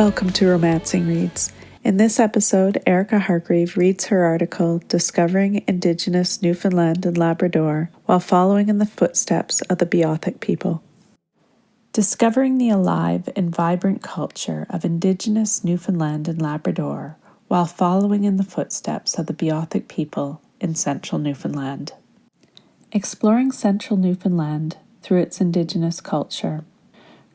Welcome to Roamancing Reads. In this episode, Erica Hargrave reads her article, Discovering Indigenous Newfoundland and Labrador, while following in the footsteps of the Beothuk people. Discovering the alive and vibrant culture of Indigenous Newfoundland and Labrador, while following in the footsteps of the Beothuk people in central Newfoundland. Exploring central Newfoundland through its Indigenous culture.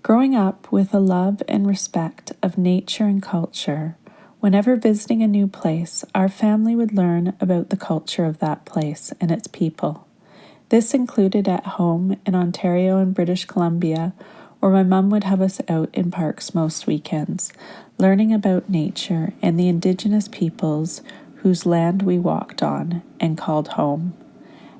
Growing up with a love and respect of nature and culture, whenever visiting a new place, our family would learn about the culture of that place and its people. This included at home in Ontario and British Columbia, where my mum would have us out in parks most weekends, learning about nature and the Indigenous peoples whose land we walked on and called home.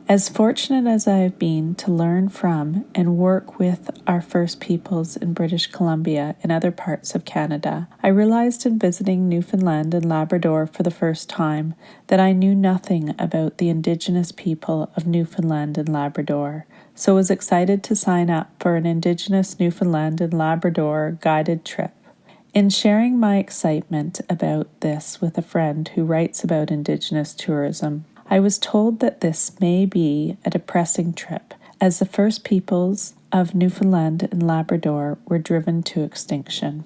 As fortunate as I have been to learn from and work with our First Peoples in British Columbia and other parts of Canada, I realized in visiting Newfoundland and Labrador for the first time that I knew nothing about the Indigenous people of Newfoundland and Labrador, so was excited to sign up for an Indigenous Newfoundland and Labrador guided trip. In sharing my excitement about this with a friend who writes about Indigenous tourism, I was told that this may be a depressing trip, as the First Peoples of Newfoundland and Labrador were driven to extinction.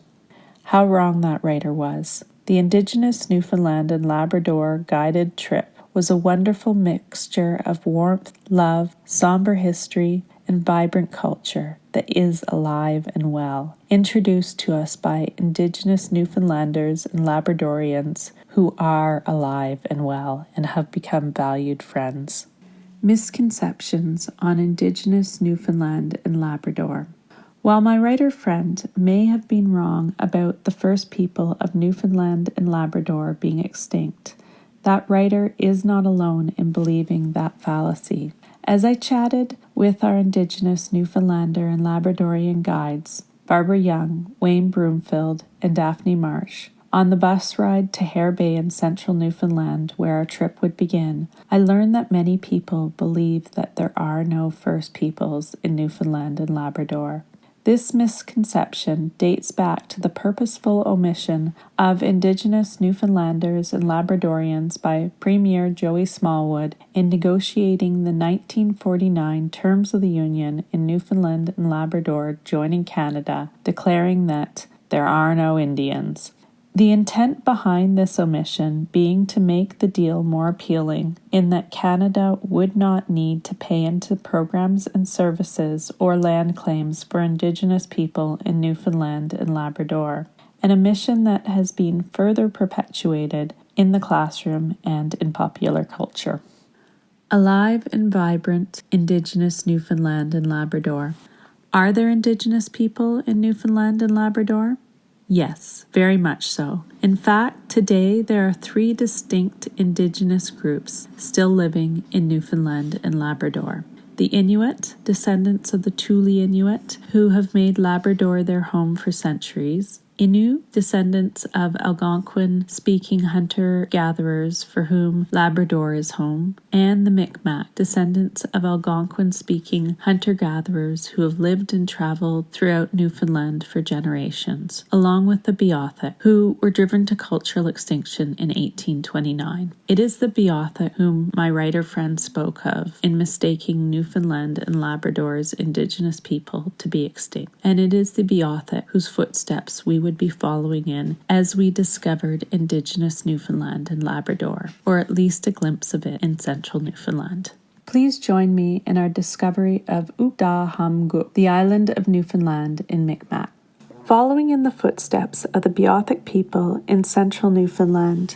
How wrong that writer was. The Indigenous Newfoundland and Labrador guided trip was a wonderful mixture of warmth, love, somber history, and vibrant culture that is alive and well, introduced to us by Indigenous Newfoundlanders and Labradorians who are alive and well and have become valued friends. Misconceptions on Indigenous Newfoundland and Labrador. While my writer friend may have been wrong about the first people of Newfoundland and Labrador being extinct, that writer is not alone in believing that fallacy. As I chatted with our Indigenous Newfoundlander and Labradorian guides, Barbara Young, Wayne Broomfield, and Daphne Marsh, on the bus ride to Hare Bay in central Newfoundland, where our trip would begin, I learned that many people believe that there are no First Peoples in Newfoundland and Labrador. This misconception dates back to the purposeful omission of Indigenous Newfoundlanders and Labradorians by Premier Joey Smallwood in negotiating the 1949 Terms of the Union in Newfoundland and Labrador joining Canada, declaring that there are no Indians. The intent behind this omission being to make the deal more appealing in that Canada would not need to pay into programs and services or land claims for Indigenous people in Newfoundland and Labrador, an omission that has been further perpetuated in the classroom and in popular culture. Alive and vibrant Indigenous Newfoundland and Labrador. Are there Indigenous people in Newfoundland and Labrador? Yes, very much so. In fact, today there are 3 distinct Indigenous groups still living in Newfoundland and Labrador. The Inuit, descendants of the Thule Inuit, who have made Labrador their home for centuries. Innu, descendants of Algonquin-speaking hunter-gatherers for whom Labrador is home, and the Micmac, descendants of Algonquin-speaking hunter-gatherers who have lived and traveled throughout Newfoundland for generations, along with the Beothuk, who were driven to cultural extinction in 1829. It is the Beothuk whom my writer friend spoke of in mistaking Newfoundland and Labrador's Indigenous people to be extinct, and it is the Beothuk whose footsteps we would be following in as we discovered Indigenous Newfoundland and Labrador, or at least a glimpse of it in central Newfoundland. Please join me in our discovery of Ukdahamguk, the island of Newfoundland in Micmac. Following in the footsteps of the Beothuk people in central Newfoundland,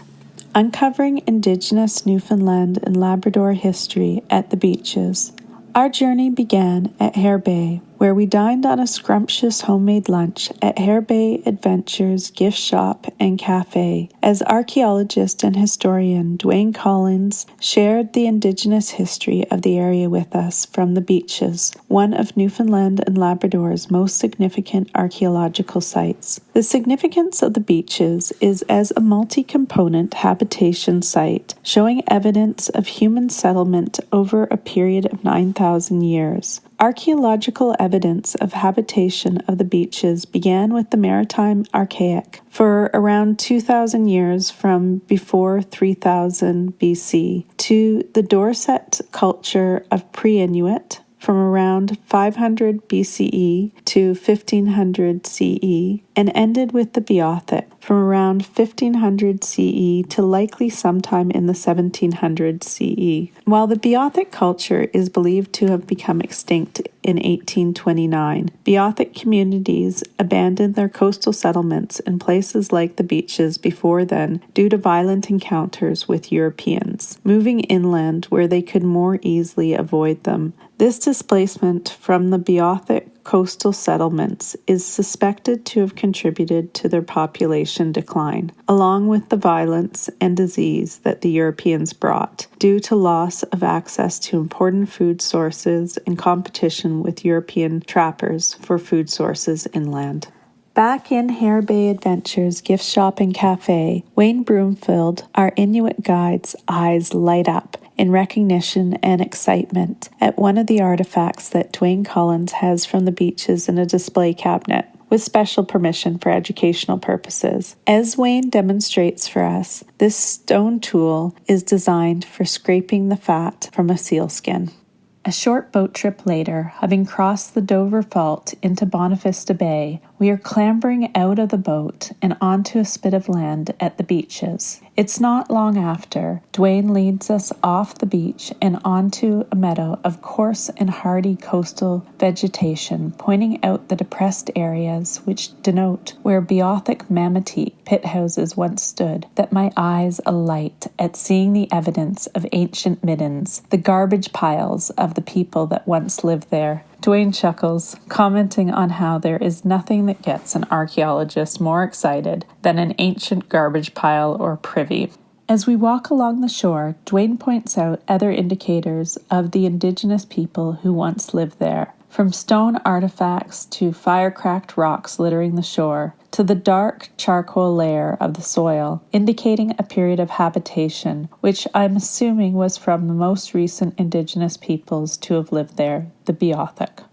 uncovering Indigenous Newfoundland and Labrador history at the beaches. Our journey began at Hare Bay, where we dined on a scrumptious homemade lunch at Hare Bay Adventures Gift Shop and Cafe, as archaeologist and historian Dwayne Collins shared the Indigenous history of the area with us from the beaches, one of Newfoundland and Labrador's most significant archaeological sites. The significance of the beaches is as a multi-component habitation site, showing evidence of human settlement over a period of 9,000 years. Archaeological evidence of habitation of the beaches began with the Maritime Archaic for around 2,000 years from before 3000 BC to the Dorset culture of pre-Inuit from around 500 BCE to 1500 CE and ended with the Beothuk from around 1500 CE to likely sometime in the 1700s CE. While the Beothuk culture is believed to have become extinct in 1829, Beothuk communities abandoned their coastal settlements in places like the beaches before then due to violent encounters with Europeans, moving inland where they could more easily avoid them. This displacement from the Beothuk coastal settlements is suspected to have contributed to their population decline, along with the violence and disease that the Europeans brought, due to loss of access to important food sources and competition with European trappers for food sources inland. Back in Hare Bay Adventures gift shop and cafe, Wayne Broomfield, our Inuit guide's eyes light up in recognition and excitement at one of the artifacts that Dwayne Collins has from the beaches in a display cabinet, with special permission for educational purposes. As Wayne demonstrates for us, this stone tool is designed for scraping the fat from a sealskin. A short boat trip later, having crossed the Dover Fault into Bonavista Bay, we are clambering out of the boat and onto a spit of land at the beaches. It's not long after Dwayne leads us off the beach and onto a meadow of coarse and hardy coastal vegetation, pointing out the depressed areas which denote where Beothuk Mametique pit houses once stood, that my eyes alight at seeing the evidence of ancient middens, the garbage piles of the people that once lived there. Dwayne chuckles, commenting on how there is nothing that gets an archaeologist more excited than an ancient garbage pile or privy. As we walk along the shore, Dwayne points out other indicators of the Indigenous people who once lived there, from stone artifacts to fire-cracked rocks littering the shore, to the dark charcoal layer of the soil, indicating a period of habitation, which I'm assuming was from the most recent Indigenous peoples to have lived there, the Beothuk.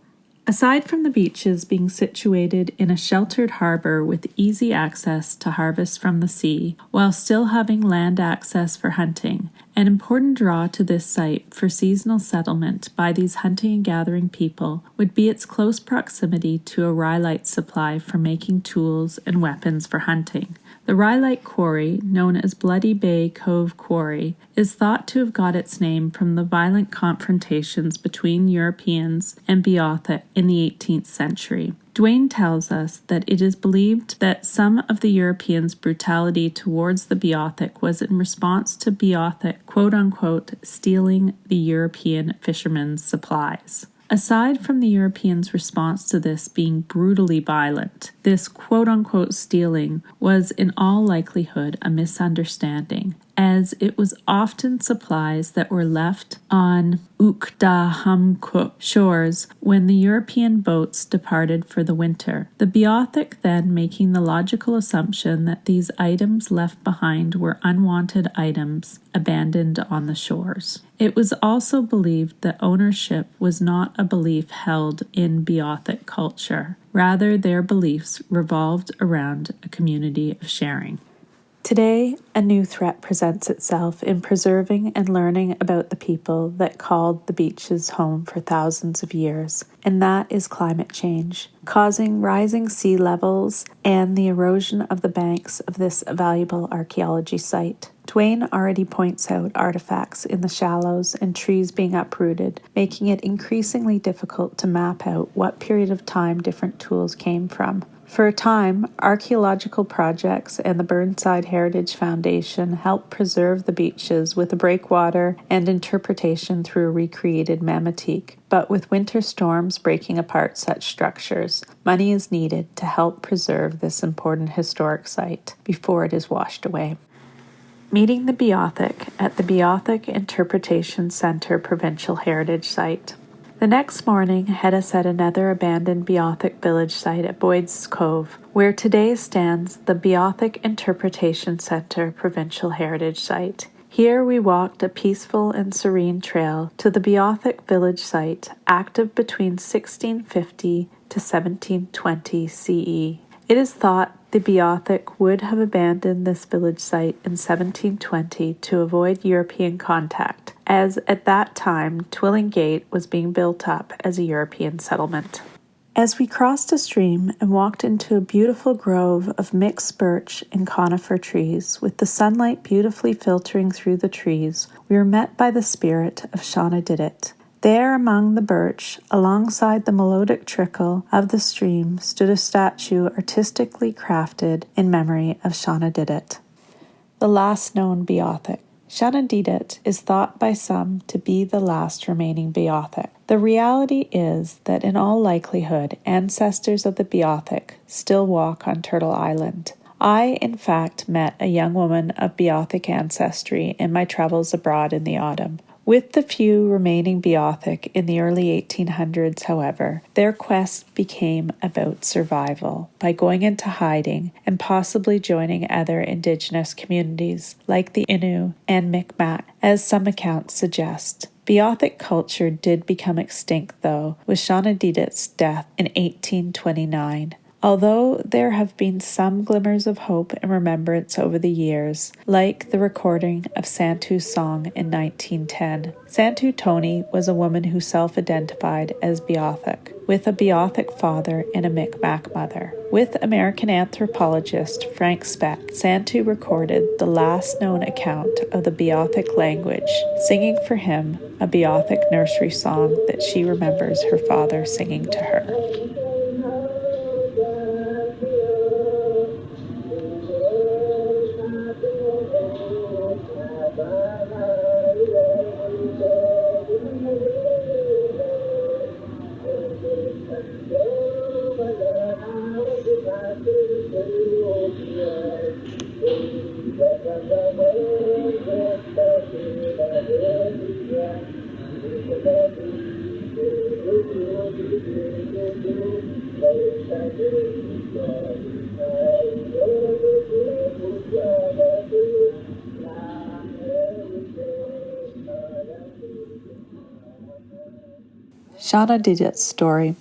Aside from the beaches being situated in a sheltered harbor with easy access to harvest from the sea, while still having land access for hunting, an important draw to this site for seasonal settlement by these hunting and gathering people would be its close proximity to a rhyolite supply for making tools and weapons for hunting. The rhyolite quarry, known as Bloody Bay Cove Quarry, is thought to have got its name from the violent confrontations between Europeans and Beothuk in the 18th century. Dwayne tells us that it is believed that some of the Europeans' brutality towards the Beothuk was in response to Beothuk, quote-unquote, stealing the European fishermen's supplies. Aside from the Europeans' response to this being brutally violent, this quote-unquote stealing was in all likelihood a misunderstanding, as it was often supplies that were left on Ukdahamkuk shores when the European boats departed for the winter. The Beothuk then making the logical assumption that these items left behind were unwanted items abandoned on the shores. It was also believed that ownership was not a belief held in Beothuk culture. Rather, their beliefs revolved around a community of sharing. Today, a new threat presents itself in preserving and learning about the people that called the beaches home for thousands of years, and that is climate change, causing rising sea levels and the erosion of the banks of this valuable archaeology site. Dwayne already points out artifacts in the shallows and trees being uprooted, making it increasingly difficult to map out what period of time different tools came from. For a time, archaeological projects and the Burnside Heritage Foundation helped preserve the beaches with a breakwater and interpretation through a recreated Mametique. But with winter storms breaking apart such structures, money is needed to help preserve this important historic site before it is washed away. Meeting the Beothuk at the Beothuk Interpretation Center Provincial Heritage Site. The next morning had us at another abandoned Beothuk village site at Boyd's Cove, where today stands the Beothuk Interpretation Center Provincial Heritage Site. Here we walked a peaceful and serene trail to the Beothuk village site, active between 1650 to 1720 CE. It is thought the Beothuk would have abandoned this village site in 1720 to avoid European contact, as at that time Twilling Gate was being built up as a European settlement. As we crossed a stream and walked into a beautiful grove of mixed birch and conifer trees, with the sunlight beautifully filtering through the trees, we were met by the spirit of Shanawdithit. There among the birch, alongside the melodic trickle of the stream, stood a statue artistically crafted in memory of Shanawdithit, the last known Beothuk. Shanawdithit is thought by some to be the last remaining Beothuk. The reality is that in all likelihood, ancestors of the Beothuk still walk on Turtle Island. I, in fact, met a young woman of Beothuk ancestry in my travels abroad in the autumn. With the few remaining Beothuk in the early 1800s, however, their quest became about survival by going into hiding and possibly joining other Indigenous communities like the Innu and Mi'kmaq, as some accounts suggest. Beothuk culture did become extinct, though, with Shanawdithit's death in 1829. Although there have been some glimmers of hope and remembrance over the years, like the recording of Santu's song in 1910. Santu Tony was a woman who self-identified as Beothuk, with a Beothuk father and a Mi'kmaq mother. With American anthropologist Frank Speck, Santu recorded the last known account of the Beothuk language, singing for him a Beothuk nursery song that she remembers her father singing to her. Shanawdithit's story.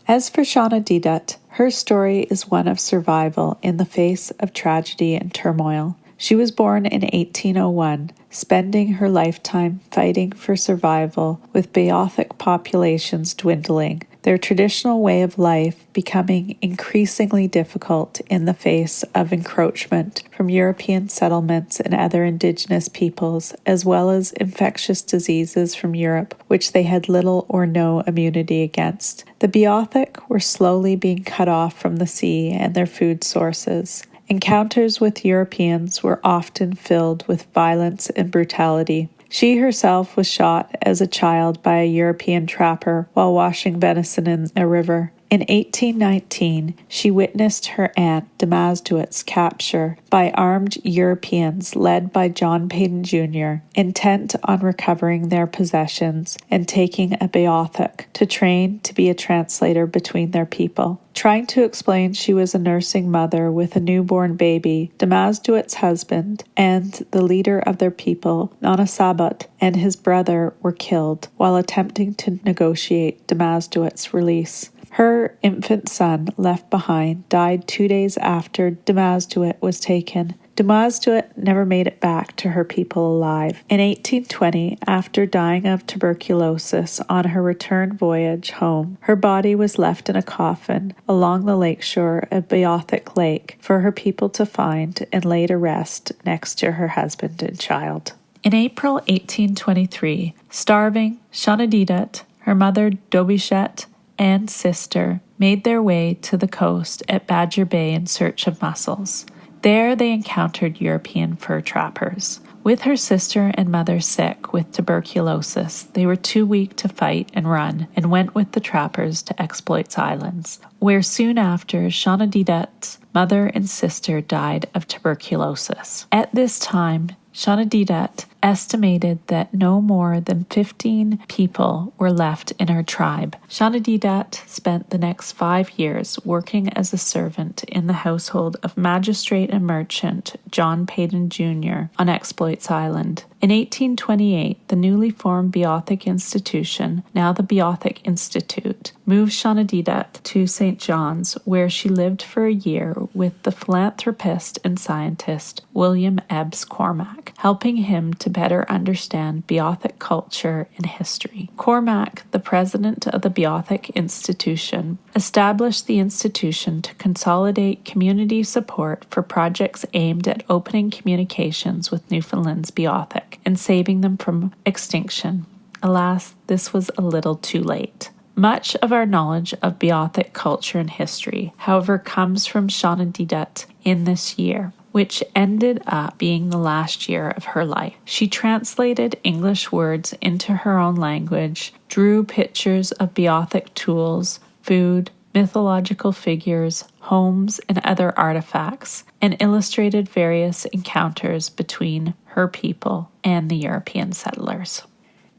As for Shanawdithit, her story is one of survival in the face of tragedy and turmoil. She was born in 1801, spending her lifetime fighting for survival with Beothuk populations dwindling, their traditional way of life becoming increasingly difficult in the face of encroachment from European settlements and other indigenous peoples, as well as infectious diseases from Europe, which they had little or no immunity against. The Beothuk were slowly being cut off from the sea and their food sources. Encounters with Europeans were often filled with violence and brutality. She herself was shot as a child by a European trapper while washing venison in a river. In 1819, she witnessed her aunt Damasduit's capture by armed Europeans led by John Payton Jr., intent on recovering their possessions and taking a Beothuk to train to be a translator between their people. Trying to explain she was a nursing mother with a newborn baby, Damasduit's husband and the leader of their people, Nanasabut, and his brother were killed while attempting to negotiate Damasduit's release. Her infant son, left behind, died 2 days after Damasduit was taken. Damasduit never made it back to her people alive. In 1820, after dying of tuberculosis on her return voyage home, her body was left in a coffin along the lakeshore of Beothuk Lake for her people to find and lay to rest next to her husband and child. In April 1823, starving, Shanawdithit, her mother Dobishet, and sister made their way to the coast at Badger Bay in search of mussels. There they encountered European fur trappers. With her sister and mother sick with tuberculosis, they were too weak to fight and run and went with the trappers to Exploits Islands, where soon after Shanawdithit's mother and sister died of tuberculosis. At this time, Shanawdithit estimated that no more than 15 people were left in her tribe. Shanawdithit spent the next 5 years working as a servant in the household of magistrate and merchant John Payton Jr. on Exploits exploits Island. In 1828, the newly formed Beothuk Institution, now the Beothuk Institute, moved Shanawdithit to St. John's, where she lived for a year with the philanthropist and scientist William Ebbs Cormack, helping him to better understand Beothuk culture and history. Cormack, the president of the Beothuk Institution, established the institution to consolidate community support for projects aimed at opening communications with Newfoundland's Beothuk and saving them from extinction. Alas, this was a little too late. Much of our knowledge of Beothuk culture and history, however, comes from Shanawdithit in this year, which ended up being the last year of her life. She translated English words into her own language, drew pictures of Beothuk tools, food, mythological figures, homes, and other artifacts, and illustrated various encounters between her people and the European settlers.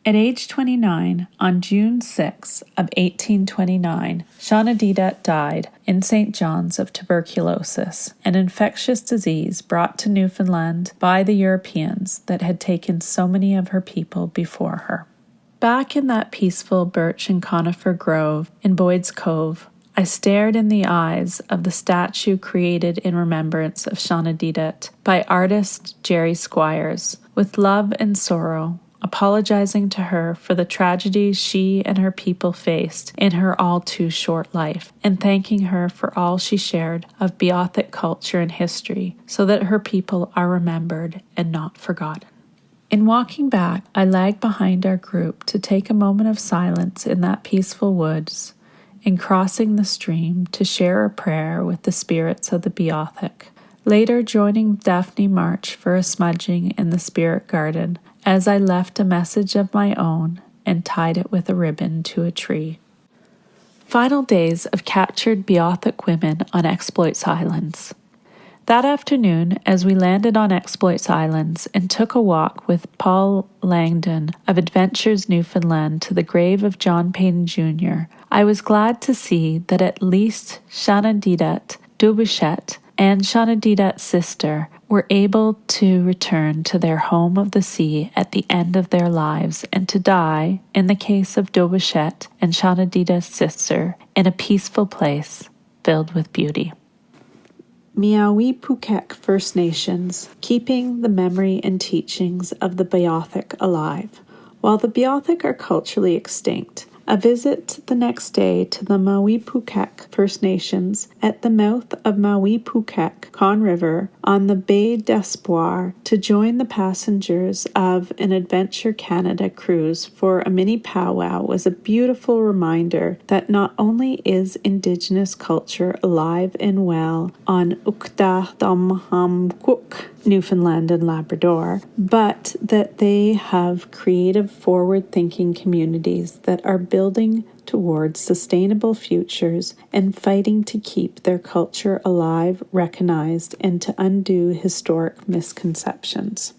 At age 29, on June 6 of 1829, Shanawdithit died in St. John's of tuberculosis, an infectious disease brought to Newfoundland by the Europeans that had taken so many of her people before her. Back in that peaceful birch and conifer grove in Boyd's Cove, I stared in the eyes of the statue created in remembrance of Shanawdithit by artist Jerry Squires, with love and sorrow, apologizing to her for the tragedies she and her people faced in her all too short life, and thanking her for all she shared of Beothuk culture and history, so that her people are remembered and not forgotten. In walking back, I lagged behind our group to take a moment of silence in that peaceful woods, and crossing the stream to share a prayer with the spirits of the Beothuk. Later joining Daphne March for a smudging in the spirit garden, as I left a message of my own and tied it with a ribbon to a tree. Final days of captured Beothuk women on Exploits Islands. That afternoon, as we landed on Exploits Islands and took a walk with Paul Langdon of Adventures Newfoundland to the grave of John Payne Jr., I was glad to see that at least Shanawdithit, Dubuchet, and Shanawdithit's sister were able to return to their home of the sea at the end of their lives and to die, in the case of Dubuchet and Shanawdithit's sister, in a peaceful place filled with beauty. Miawpukek First Nations, keeping the memory and teachings of the Beothuk alive. While the Beothuk are culturally extinct, a visit the next day to the Miawpukek First Nations at the mouth of Miawpukek Con River on the Bay d'Espoir to join the passengers of an Adventure Canada cruise for a mini powwow was a beautiful reminder that not only is Indigenous culture alive and well on Ukta-Damhamkuk, Newfoundland and Labrador, but that they have creative, forward-thinking communities that are building towards sustainable futures and fighting to keep their culture alive, recognized, and to undo historic misconceptions.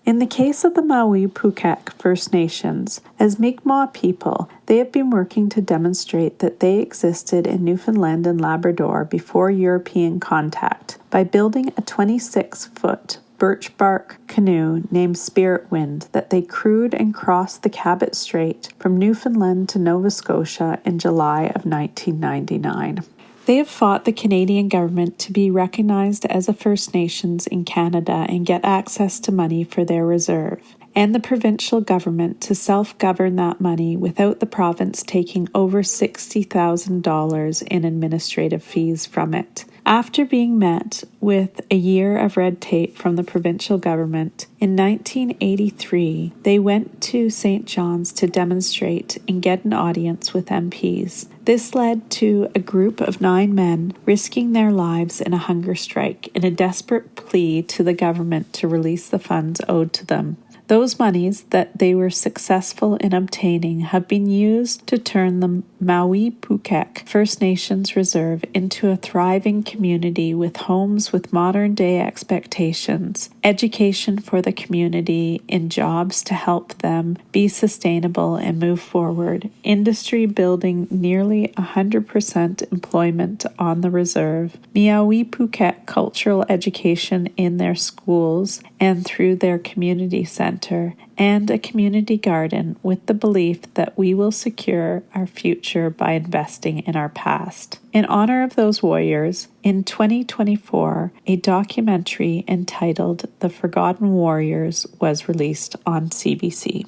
In the case of the Miawpukek First Nations, as Mi'kmaq people, they have been working to demonstrate that they existed in Newfoundland and Labrador before European contact by building a 26-foot birch bark canoe named Spirit Wind that they crewed and crossed the Cabot Strait from Newfoundland to Nova Scotia in July of 1999. They have fought the Canadian government to be recognized as a First Nations in Canada and get access to money for their reserve, and the provincial government to self-govern that money without the province taking over $60,000 in administrative fees from it. After being met with a year of red tape from the provincial government, in 1983, they went to St. John's to demonstrate and get an audience with MPs. This led to a group of 9 men risking their lives in a hunger strike in a desperate plea to the government to release the funds owed to them. Those monies that they were successful in obtaining have been used to turn the Miawpukek First Nations Reserve into a thriving community with homes with modern-day expectations education for the community in jobs to help them be sustainable and move forward, industry building nearly 100% employment on the reserve, Miawpukek cultural education in their schools and through their community center, and a community garden with the belief that we will secure our future by investing in our past. In honor of those warriors, in 2024, a documentary entitled The Forgotten Warriors was released on CBC.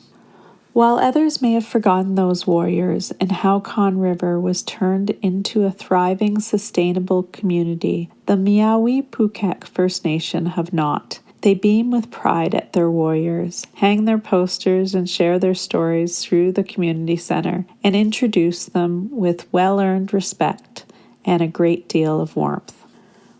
While others may have forgotten those warriors and how Conne River was turned into a thriving, sustainable community, the Miawpukek First Nation have not. They beam with pride at their warriors, hang their posters and share their stories through the community center, and introduce them with well-earned respect and a great deal of warmth.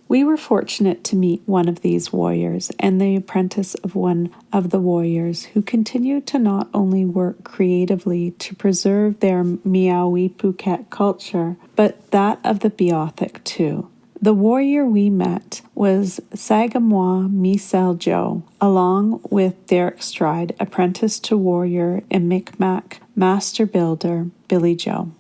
We were fortunate to meet one of these warriors and the apprentice of one of the warriors who continue to not only work creatively to preserve their Miawpukek culture, but that of the Beothuk too. The warrior we met was Sagamwa Misel Joe, along with Derek Stride, apprentice to warrior and Micmac master builder Billy Joe.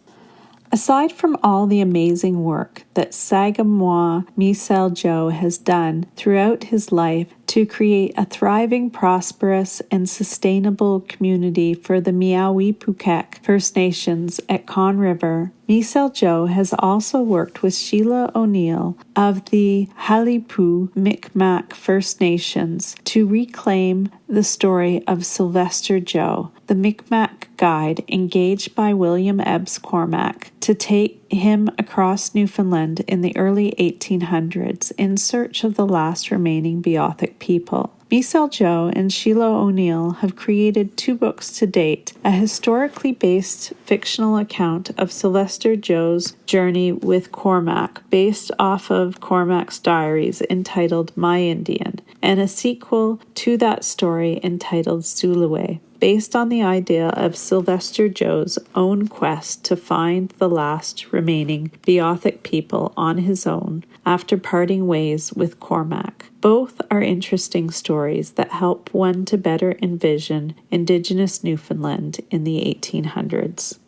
Aside from all the amazing work that Sagamwa Misel Joe has done throughout his life to create a thriving, prosperous, and sustainable community for the Miawpukek First Nations at Conne River, Misel Joe has also worked with Sheila O'Neill of the Halipu Micmac First Nations to reclaim the story of Sylvester Joe, the Micmac guide engaged by William Ebbs Cormack to take him across Newfoundland in the early 1800s in search of the last remaining Beothuk people. Misel Joe and Sheila O'Neill have created 2 books to date, a historically based fictional account of Sylvester Joe's journey with Cormac, based off of Cormac's diaries entitled My Indian, and a sequel to that story entitled Sulaway, based on the idea of Sylvester Joe's own quest to find the last remaining Beothuk people on his own after parting ways with Cormac. Both are interesting stories that help one to better envision Indigenous Newfoundland in the 1800s.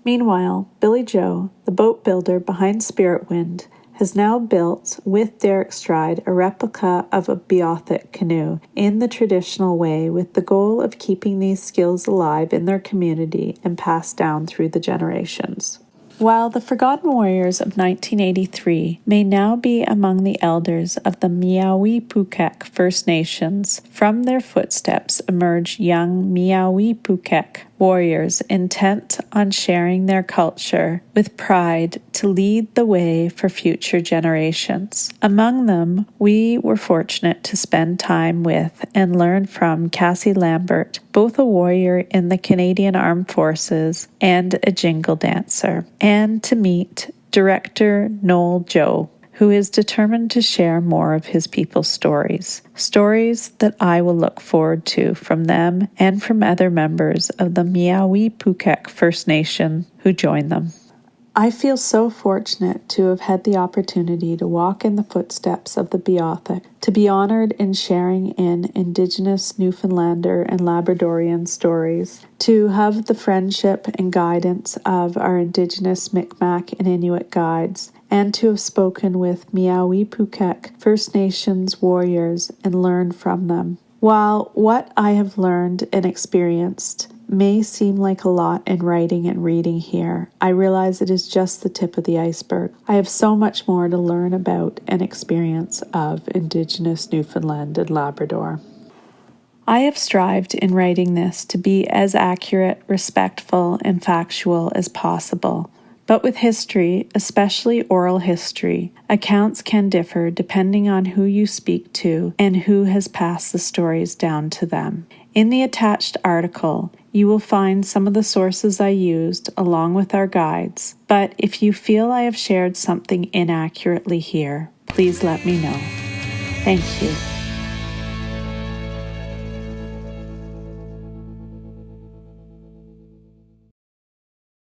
Meanwhile, Billy Joe, the boat builder behind Spirit Wind, has now built, with Derek Stride, a replica of a Beothuk canoe in the traditional way, with the goal of keeping these skills alive in their community and passed down through the generations. While the Forgotten Warriors of 1983 may now be among the elders of the Miawpukek First Nations, from their footsteps emerge young Miawpukek warriors intent on sharing their culture with pride to lead the way for future generations. Among them, we were fortunate to spend time with and learn from Cassie Lambert, both a warrior in the Canadian Armed Forces and a jingle dancer, and to meet director Noel Joe, who is determined to share more of his people's stories that I will look forward to from them and from other members of the Miawpukek First Nation who join them. I feel so fortunate to have had the opportunity to walk in the footsteps of the Beothuk, to be honored in sharing in Indigenous Newfoundlander and Labradorian stories, to have the friendship and guidance of our Indigenous Micmac and Inuit guides, and to have spoken with Miawpukek First Nations warriors and learned from them. While what I have learned and experienced may seem like a lot in writing and reading here, I realize it is just the tip of the iceberg. I have so much more to learn about and experience of Indigenous Newfoundland and Labrador. I have strived in writing this to be as accurate, respectful, and factual as possible. But with history, especially oral history, accounts can differ depending on who you speak to and who has passed the stories down to them. In the attached article, you will find some of the sources I used along with our guides, but if you feel I have shared something inaccurately here, please let me know. Thank you.